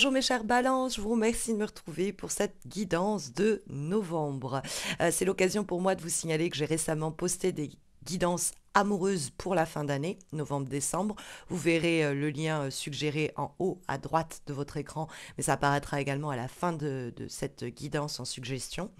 Bonjour mes chers balances, je vous remercie de me retrouver pour cette guidance de novembre. C'est l'occasion pour moi de vous signaler que j'ai récemment posté des guidances amoureuses pour la fin d'année, novembre-décembre. Vous verrez le lien suggéré en haut à droite de votre écran, mais ça apparaîtra également à la fin de cette guidance en suggestion.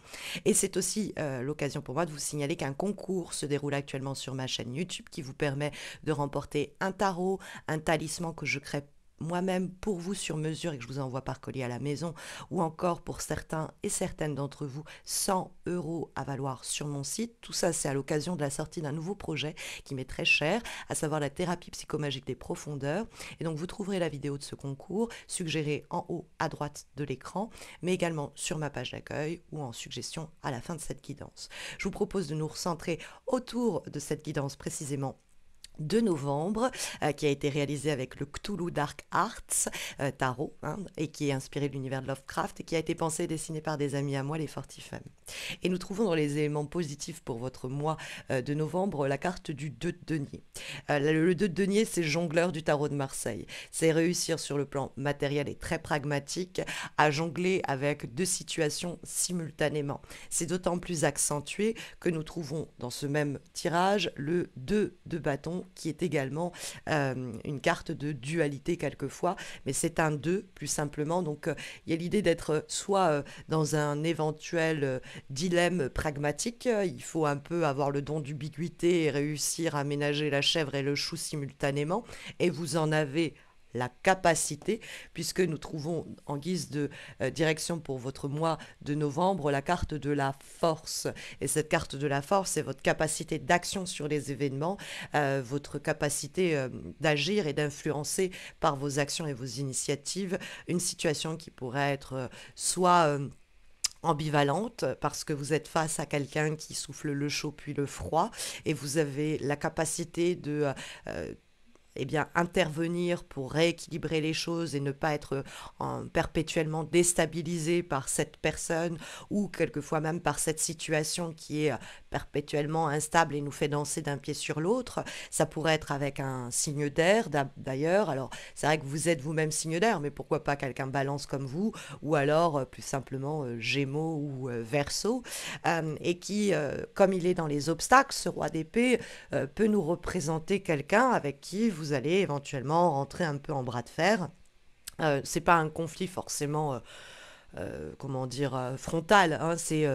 Et c'est aussi l'occasion pour moi de vous signaler qu'un concours se déroule actuellement sur ma chaîne YouTube qui vous permet de remporter un tarot, un talisman que je crée moi-même pour vous sur mesure et que je vous envoie par colis à la maison, ou encore pour certains et certaines d'entre vous 100 € à valoir sur mon site. Tout ça, c'est à l'occasion de la sortie d'un nouveau projet qui m'est très cher, à savoir la thérapie psychomagique des profondeurs. Et donc vous trouverez la vidéo de ce concours suggérée en haut à droite de l'écran, mais également sur ma page d'accueil ou en suggestion à la fin de cette guidance. Je vous propose de nous recentrer autour de cette guidance précisément de novembre, qui a été réalisé avec le Cthulhu Dark Arts Tarot, et qui est inspiré de l'univers de Lovecraft et qui a été pensé et dessiné par des amis à moi, les Fortifemmes. Et nous trouvons dans les éléments positifs pour votre mois de novembre la carte du 2 de denier. Le 2 de denier, c'est jongleur du tarot de Marseille. C'est réussir sur le plan matériel et très pragmatique à jongler avec deux situations simultanément. C'est d'autant plus accentué que nous trouvons dans ce même tirage le 2 de bâton qui est également une carte de dualité quelquefois, mais c'est un 2 plus simplement. Donc il y a l'idée d'être soit dans un éventuel dilemme pragmatique, il faut un peu avoir le don d'ubiquité et réussir à ménager la chèvre et le chou simultanément, et vous en avez la capacité, puisque nous trouvons en guise de direction pour votre mois de novembre la carte de la force. Et cette carte de la force, c'est votre capacité d'action sur les événements, votre capacité d'agir et d'influencer par vos actions et vos initiatives une situation qui pourrait être soit ambivalente parce que vous êtes face à quelqu'un qui souffle le chaud puis le froid, et vous avez la capacité de eh bien, intervenir pour rééquilibrer les choses et ne pas être perpétuellement déstabilisé par cette personne ou quelquefois même par cette situation qui est perpétuellement instable et nous fait danser d'un pied sur l'autre. Ça pourrait être avec un signe d'air d'ailleurs. Alors c'est vrai que vous êtes vous-même signe d'air, mais pourquoi pas quelqu'un balance comme vous, ou alors plus simplement Gémeaux ou Verseau, et qui, comme il est dans les obstacles, ce roi d'épée peut nous représenter quelqu'un avec qui vous allez éventuellement rentrer un peu en bras de fer. C'est pas un conflit forcément, comment dire, frontal, c'est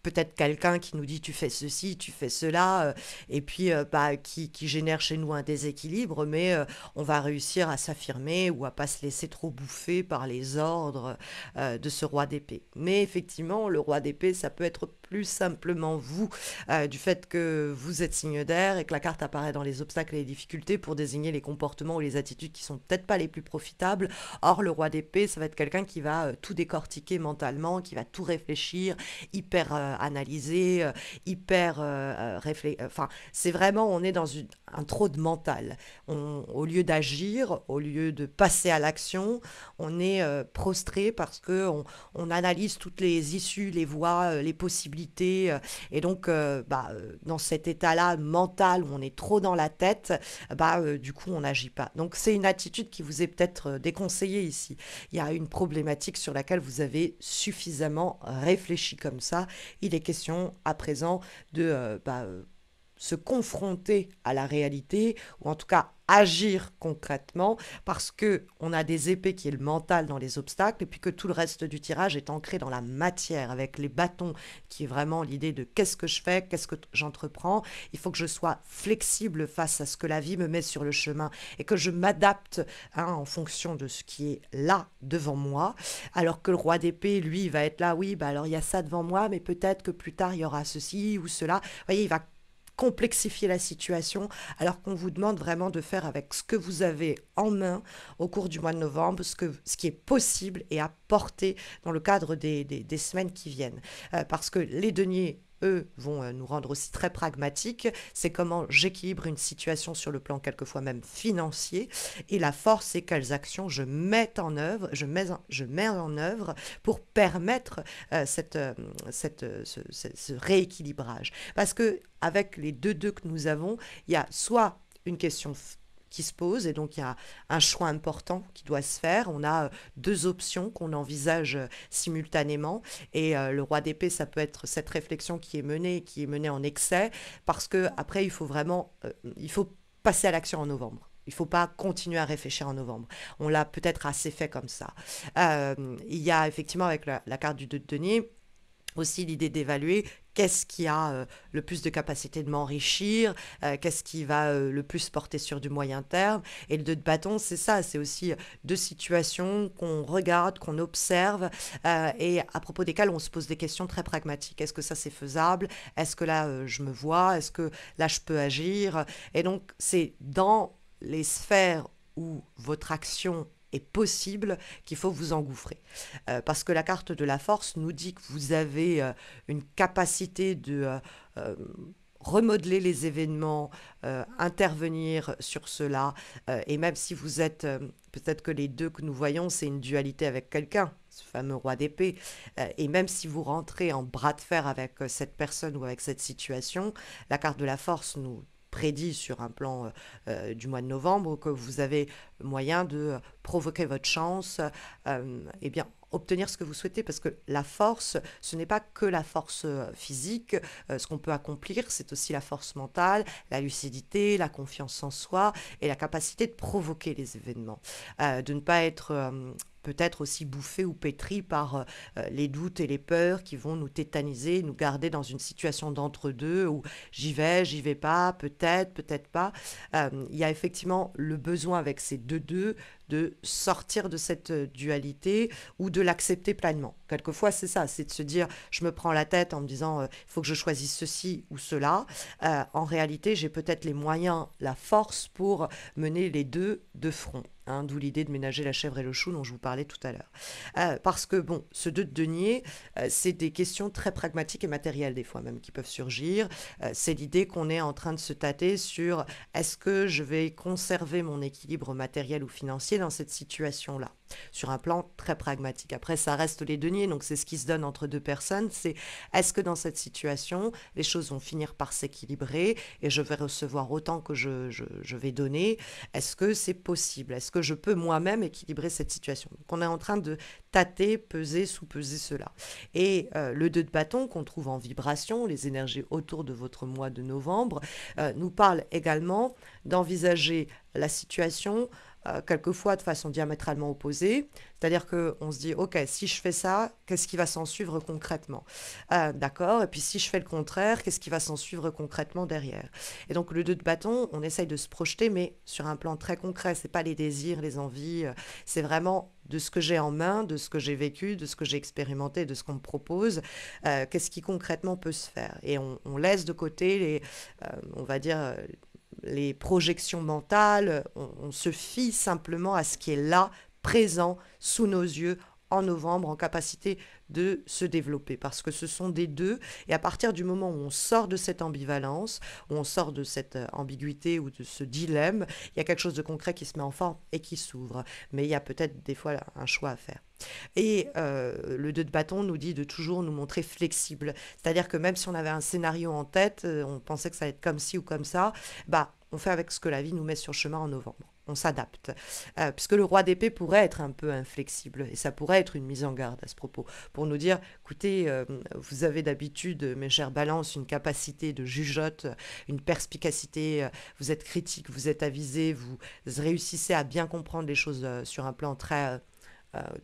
peut-être quelqu'un qui nous dit tu fais ceci, tu fais cela, et puis bah, qui génère chez nous un déséquilibre, mais on va réussir à s'affirmer ou à pas se laisser trop bouffer par les ordres de ce roi d'épée. Mais effectivement, le roi d'épée, ça peut être plus simplement vous, du fait que vous êtes signe d'air et que la carte apparaît dans les obstacles et les difficultés pour désigner les comportements ou les attitudes qui sont peut-être pas les plus profitables. Or, le roi d'épée, ça va être quelqu'un qui va tout décortiquer mentalement, qui va tout réfléchir, hyper analyser, hyper enfin, c'est vraiment, on est dans un trop de mental. Au lieu d'agir, au lieu de passer à l'action, on est prostré parce que on analyse toutes les issues, les voies, les possibilités, et donc dans cet état-là mental où on est trop dans la tête, du coup on n'agit pas. Donc c'est une attitude qui vous est peut-être déconseillée ici. Il y a une problématique sur laquelle vous avez suffisamment réfléchi comme ça. Il est question à présent de se confronter à la réalité, ou en tout cas agir concrètement, parce que on a des épées qui est le mental dans les obstacles, et puis que tout le reste du tirage est ancré dans la matière, avec les bâtons, qui est vraiment l'idée de qu'est-ce que je fais, qu'est-ce que j'entreprends. Il faut que je sois flexible face à ce que la vie me met sur le chemin, et que je m'adapte en fonction de ce qui est là devant moi, alors que le roi d'épée, lui, va être là, oui, alors il y a ça devant moi, mais peut-être que plus tard il y aura ceci ou cela. Vous voyez, il va complexifier la situation, alors qu'on vous demande vraiment de faire avec ce que vous avez en main au cours du mois de novembre, ce qui est possible et à porter dans le cadre des semaines qui viennent. Parce que les deniers, eux, vont nous rendre aussi très pragmatiques. C'est comment j'équilibre une situation sur le plan quelquefois même financier. Et la force, c'est quelles actions je mets en œuvre, je mets en œuvre pour permettre ce rééquilibrage. Parce que avec les deux que nous avons, il y a soit une question qui se pose et donc il y a un choix important qui doit se faire. On a deux options qu'on envisage simultanément et le roi d'épée, ça peut être cette réflexion qui est menée en excès parce que après il faut passer à l'action en novembre. Il ne faut pas continuer à réfléchir en novembre. On l'a peut-être assez fait comme ça. Il y a effectivement avec la carte du 2 de denier aussi l'idée d'évaluer qu'est-ce qui a le plus de capacité de m'enrichir, qu'est-ce qui va le plus porter sur du moyen terme. Et le 2 de bâton, c'est ça, c'est aussi deux situations qu'on regarde, qu'on observe et à propos desquelles on se pose des questions très pragmatiques. Est-ce que ça c'est faisable? Est-ce que là je me vois? Est-ce que là je peux agir? Et donc c'est dans les sphères où votre action est possible qu'il faut vous engouffrer. Parce que la carte de la force nous dit que vous avez une capacité de remodeler les événements, intervenir sur cela, et même si vous êtes, peut-être que les deux que nous voyons, c'est une dualité avec quelqu'un, ce fameux roi d'épée, et même si vous rentrez en bras de fer avec cette personne ou avec cette situation, la carte de la force nous prédit sur un plan du mois de novembre que vous avez moyen de provoquer votre chance, et bien obtenir ce que vous souhaitez parce que la force, ce n'est pas que la force physique, ce qu'on peut accomplir, c'est aussi la force mentale, la lucidité, la confiance en soi et la capacité de provoquer les événements, de ne pas être peut-être aussi bouffé ou pétri par les doutes et les peurs qui vont nous tétaniser, nous garder dans une situation d'entre-deux où j'y vais pas, peut-être, peut-être pas. Il y a effectivement le besoin avec ces deux de sortir de cette dualité ou de l'accepter pleinement. Quelquefois, c'est ça, c'est de se dire, je me prends la tête en me disant, il faut que je choisisse ceci ou cela. En réalité, j'ai peut-être les moyens, la force pour mener les deux de front. Hein, d'où l'idée de ménager la chèvre et le chou dont je vous parlais tout à l'heure. Parce que, bon, ce 2 de denier, c'est des questions très pragmatiques et matérielles, des fois même, qui peuvent surgir. C'est l'idée qu'on est en train de se tâter sur est-ce que je vais conserver mon équilibre matériel ou financier dans cette situation-là, sur un plan très pragmatique. Après, ça reste les deniers, donc c'est ce qui se donne entre deux personnes, c'est est-ce que dans cette situation, les choses vont finir par s'équilibrer et je vais recevoir autant que je vais donner? Est-ce que c'est possible? Est-ce que je peux moi-même équilibrer cette situation? Donc on est en train de tâter, peser, sous-peser cela. Et le 2 de bâton qu'on trouve en vibration, les énergies autour de votre mois de novembre, nous parle également d'envisager la situation quelquefois de façon diamétralement opposée. C'est-à-dire qu'on se dit, OK, si je fais ça, qu'est-ce qui va s'en suivre concrètement? D'accord. Et puis si je fais le contraire, qu'est-ce qui va s'en suivre concrètement derrière? Et donc le 2 de bâton, on essaye de se projeter, mais sur un plan très concret. C'est pas les désirs, les envies. C'est vraiment de ce que j'ai en main, de ce que j'ai vécu, de ce que j'ai expérimenté, de ce qu'on me propose. Qu'est-ce qui concrètement peut se faire? Et on laisse de côté on va dire, les projections mentales, on se fie simplement à ce qui est là, présent, sous nos yeux, en novembre, en capacité de se développer. Parce que ce sont des deux, et à partir du moment où on sort de cette ambivalence, où on sort de cette ambiguïté ou de ce dilemme, il y a quelque chose de concret qui se met en forme et qui s'ouvre. Mais il y a peut-être des fois un choix à faire. Et le 2 de bâton nous dit de toujours nous montrer flexibles. C'est-à-dire que même si on avait un scénario en tête, on pensait que ça allait être comme ci ou comme ça, bah, on fait avec ce que la vie nous met sur le chemin en novembre. On s'adapte. Puisque le roi d'épée pourrait être un peu inflexible, et ça pourrait être une mise en garde à ce propos, pour nous dire, écoutez, vous avez d'habitude, mes chers balances, une capacité de jugeote, une perspicacité, vous êtes critique, vous êtes avisé, vous réussissez à bien comprendre les choses sur un plan très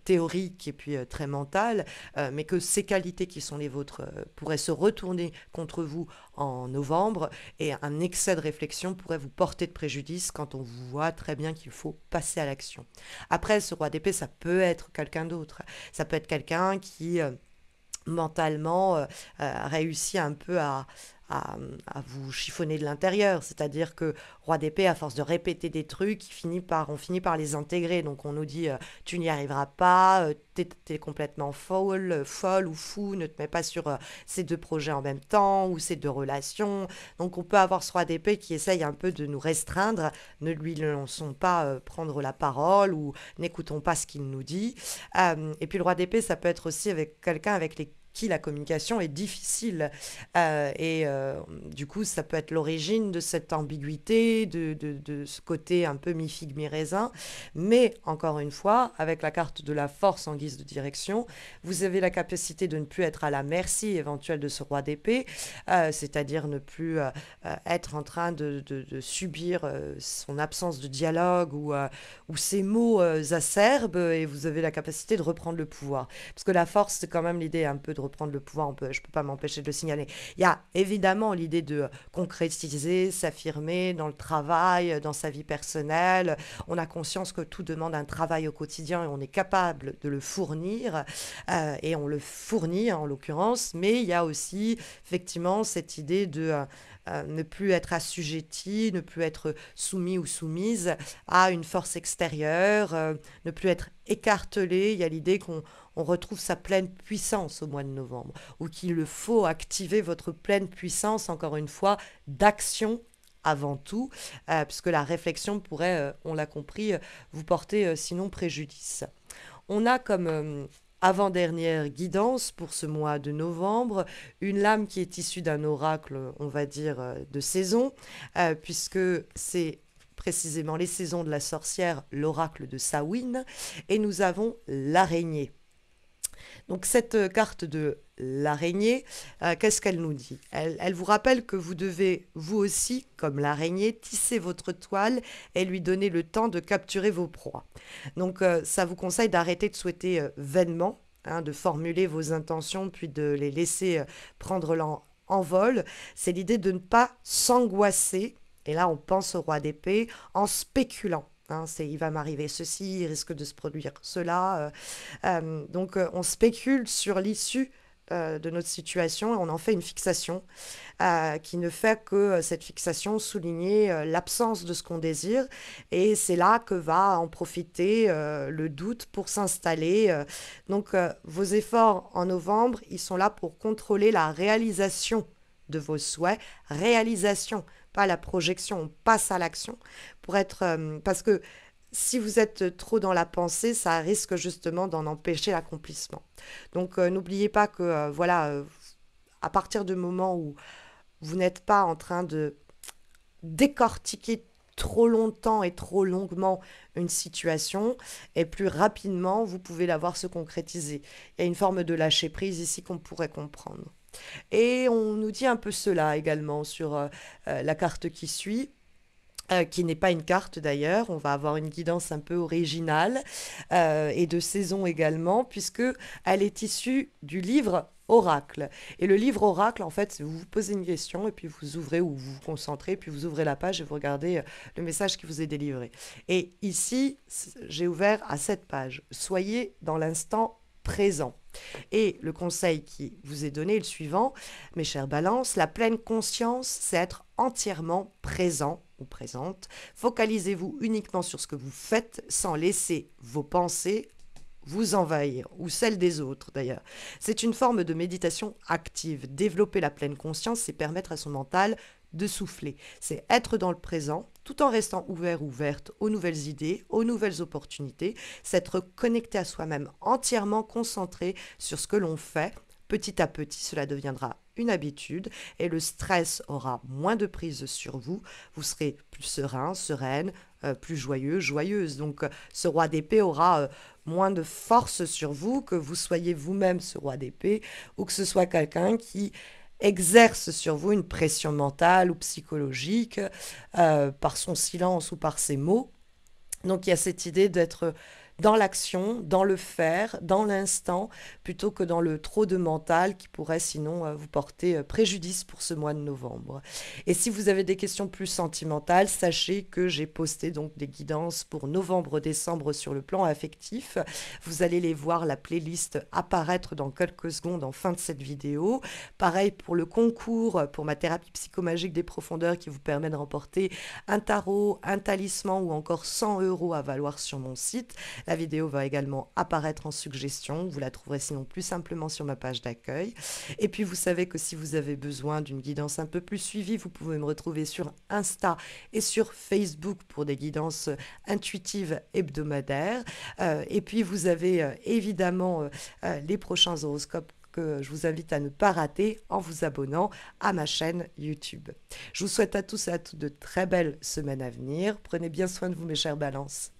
théorique et puis très mentale, mais que ces qualités qui sont les vôtres pourraient se retourner contre vous en novembre et un excès de réflexion pourrait vous porter de préjudice quand on vous voit très bien qu'il faut passer à l'action. Après, ce roi d'épée, ça peut être quelqu'un d'autre. Ça peut être quelqu'un qui mentalement réussit un peu à vous chiffonner de l'intérieur. C'est-à-dire que roi d'épée, à force de répéter des trucs, on finit par les intégrer. Donc on nous dit, tu n'y arriveras pas, t'es complètement folle ou fou, ne te mets pas sur ces deux projets en même temps ou ces deux relations. Donc on peut avoir ce roi d'épée qui essaye un peu de nous restreindre, ne lui laissons pas prendre la parole ou n'écoutons pas ce qu'il nous dit. Et puis le roi d'épée, ça peut être aussi avec quelqu'un avec qui la communication est difficile. Du coup, ça peut être l'origine de cette ambiguïté, de ce côté un peu mi-figue, mi-raisin. Mais encore une fois, avec la carte de la force en guise de direction, vous avez la capacité de ne plus être à la merci éventuelle de ce roi d'épée, c'est-à-dire ne plus être en train de subir son absence de dialogue ou ses mots acerbes, et vous avez la capacité de reprendre le pouvoir. Parce que la force, c'est quand même l'idée un peu de reprendre le pouvoir, je ne peux pas m'empêcher de le signaler. Il y a évidemment l'idée de concrétiser, s'affirmer dans le travail, dans sa vie personnelle. On a conscience que tout demande un travail au quotidien et on est capable de le fournir, et on le fournit en l'occurrence, mais il y a aussi effectivement cette idée de ne plus être assujetti, ne plus être soumis ou soumise à une force extérieure, ne plus être écartelé. Il y a l'idée qu'on retrouve sa pleine puissance au mois de novembre, ou qu'il faut activer votre pleine puissance, encore une fois, d'action avant tout, puisque la réflexion pourrait, on l'a compris, vous porter sinon préjudice. On a comme avant-dernière guidance pour ce mois de novembre, une lame qui est issue d'un oracle, on va dire, de saison, puisque c'est précisément les saisons de la sorcière, l'oracle de Samhain, et nous avons l'araignée. Donc cette carte de l'araignée, qu'est-ce qu'elle nous dit? Elle vous rappelle que vous devez, vous aussi, comme l'araignée, tisser votre toile et lui donner le temps de capturer vos proies. Donc ça vous conseille d'arrêter de souhaiter vainement, hein, de formuler vos intentions, puis de les laisser prendre l'envol. C'est l'idée de ne pas s'angoisser, et là on pense au roi d'épée, en spéculant. Hein, il va m'arriver ceci, il risque de se produire cela. Donc on spécule sur l'issue de notre situation et on en fait une fixation qui ne fait que cette fixation souligner l'absence de ce qu'on désire. Et c'est là que va en profiter le doute pour s'installer. Donc vos efforts en novembre, ils sont là pour contrôler la réalisation de vos souhaits. Réalisation, pas la projection, on passe à l'action pour être parce que si vous êtes trop dans la pensée, ça risque justement d'en empêcher l'accomplissement. Donc n'oubliez pas que voilà, à partir du moment où vous n'êtes pas en train de décortiquer trop longtemps et trop longuement une situation, et plus rapidement vous pouvez la voir se concrétiser. Il y a une forme de lâcher prise ici qu'on pourrait comprendre. Et on nous dit un peu cela également sur la carte qui suit, qui n'est pas une carte d'ailleurs. On va avoir une guidance un peu originale et de saison également, puisque elle est issue du livre Oracle. Et le livre Oracle, en fait, vous vous posez une question et puis vous ouvrez ou vous vous concentrez, puis vous ouvrez la page et vous regardez le message qui vous est délivré. Et ici, j'ai ouvert à cette page. Soyez dans l'instant présent. Et le conseil qui vous est donné est le suivant, mes chers balances, la pleine conscience, c'est être entièrement présent ou présente. Focalisez-vous uniquement sur ce que vous faites sans laisser vos pensées vous envahir, ou celles des autres d'ailleurs. C'est une forme de méditation active. Développer la pleine conscience, c'est permettre à son mental de souffler. C'est être dans le présent, tout en restant ouvert ou ouverte aux nouvelles idées, aux nouvelles opportunités. C'est être connecté à soi-même, entièrement concentré sur ce que l'on fait. Petit à petit, cela deviendra une habitude et le stress aura moins de prise sur vous. Vous serez plus serein, sereine, plus joyeux, joyeuse. Donc ce roi d'épée aura moins de force sur vous, que vous soyez vous-même ce roi d'épée ou que ce soit quelqu'un qui exerce sur vous une pression mentale ou psychologique par son silence ou par ses mots. Donc il y a cette idée d'être dans l'action, dans le faire, dans l'instant, plutôt que dans le trop de mental qui pourrait sinon vous porter préjudice pour ce mois de novembre. Et si vous avez des questions plus sentimentales, sachez que j'ai posté donc des guidances pour novembre-décembre sur le plan affectif. Vous allez les voir, la playlist apparaître dans quelques secondes en fin de cette vidéo. Pareil pour le concours, pour ma thérapie psychomagique des profondeurs qui vous permet de remporter un tarot, un talisman ou encore 100 € à valoir sur mon site. La vidéo va également apparaître en suggestion. Vous la trouverez sinon plus simplement sur ma page d'accueil. Et puis vous savez que si vous avez besoin d'une guidance un peu plus suivie, vous pouvez me retrouver sur Insta et sur Facebook pour des guidances intuitives hebdomadaires. Et puis vous avez évidemment les prochains horoscopes que je vous invite à ne pas rater en vous abonnant à ma chaîne YouTube. Je vous souhaite à tous et à toutes de très belles semaines à venir. Prenez bien soin de vous, mes chères balances.